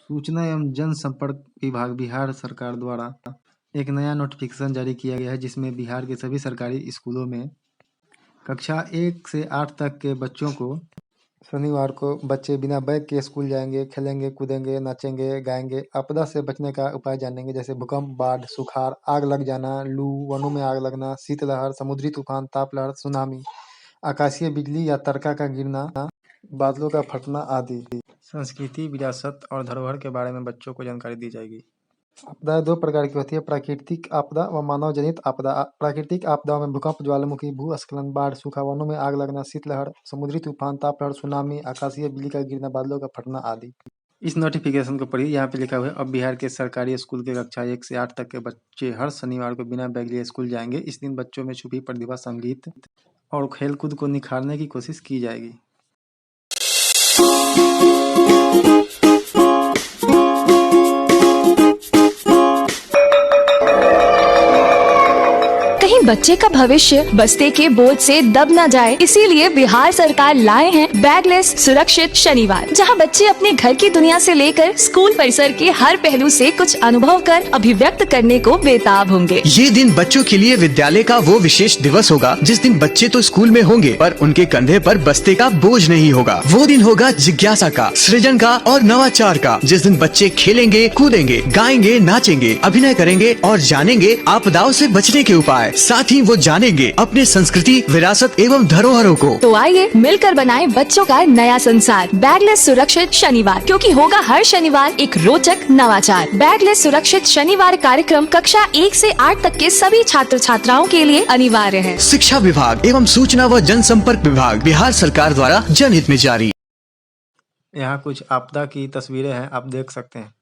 सूचना एवं जनसंपर्क विभाग बिहार सरकार द्वारा एक नया नोटिफिकेशन जारी किया गया है, जिसमें बिहार के सभी सरकारी स्कूलों में कक्षा 1 से 8 तक के बच्चों को शनिवार को बच्चे बिना बैग के स्कूल जाएंगे, खेलेंगे, कूदेंगे, नाचेंगे, गाएंगे, आपदा से बचने का उपाय जानेंगे, जैसे भूकंप, बाढ़, सुखाड़, आग लग जाना, लू, वनों में आग लगना, शीतलहर, समुद्री तूफान, ताप लहर, सुनामी, आकाशीय बिजली या तरका का गिरना, बादलों का फटना आदि। संस्कृति, विरासत और धरोहर के बारे में बच्चों को जानकारी दी जाएगी। आपदाएं 2 प्रकार की होती है, प्राकृतिक आपदा व मानव जनित आपदा। प्राकृतिक आपदाओं में भूकंप, ज्वालामुखी, भूस्खलन, बाढ़, सूखा, वनों में आग लगना, शीतलहर, समुद्री तूफान, ताप लहर, सुनामी, आकाशीय बिजली का गिरना, बादलों का फटना आदि। इस नोटिफिकेशन को पढ़िए। यहाँ पे लिखा हुआ है, अब बिहार के सरकारी स्कूल के कक्षा 1 से 8 तक के बच्चे हर शनिवार को बिना बैग लिए स्कूल जाएंगे। इस दिन बच्चों में छुपी प्रतिभा, संगीत और खेलकूद को निखारने की कोशिश की जाएगी। कहीं बच्चे का भविष्य बस्ते के बोझ से दब न जाए, इसीलिए बिहार सरकार लाए हैं बैगलेस सुरक्षित शनिवार, जहां बच्चे अपने घर की दुनिया से लेकर स्कूल परिसर के हर पहलू से कुछ अनुभव कर अभिव्यक्त करने को बेताब होंगे। ये दिन बच्चों के लिए विद्यालय का वो विशेष दिवस होगा जिस दिन बच्चे तो स्कूल में होंगे पर उनके कंधे पर बस्ते का बोझ नहीं होगा। वो दिन होगा जिज्ञासा का, सृजन का और नवाचार का, जिस दिन बच्चे खेलेंगे, कूदेंगे, गाएंगे, नाचेंगे, अभिनय करेंगे और जानेंगे आपदाओं से बचने के उपाय। साथ ही वो जानेंगे अपने संस्कृति, विरासत एवं धरोहरों को। तो आइए मिलकर बनाएं बच्चों का नया संसार। बैगलेस सुरक्षित शनिवार, क्योंकि होगा हर शनिवार एक रोचक नवाचार। बैगलेस सुरक्षित शनिवार कार्यक्रम कक्षा 1 से 8 तक के सभी छात्र छात्राओं के लिए अनिवार्य है। शिक्षा विभाग एवं सूचना व जनसंपर्क विभाग बिहार सरकार द्वारा जनहित में जारी। यहाँ कुछ आपदा की तस्वीरें हैं, आप देख सकते हैं।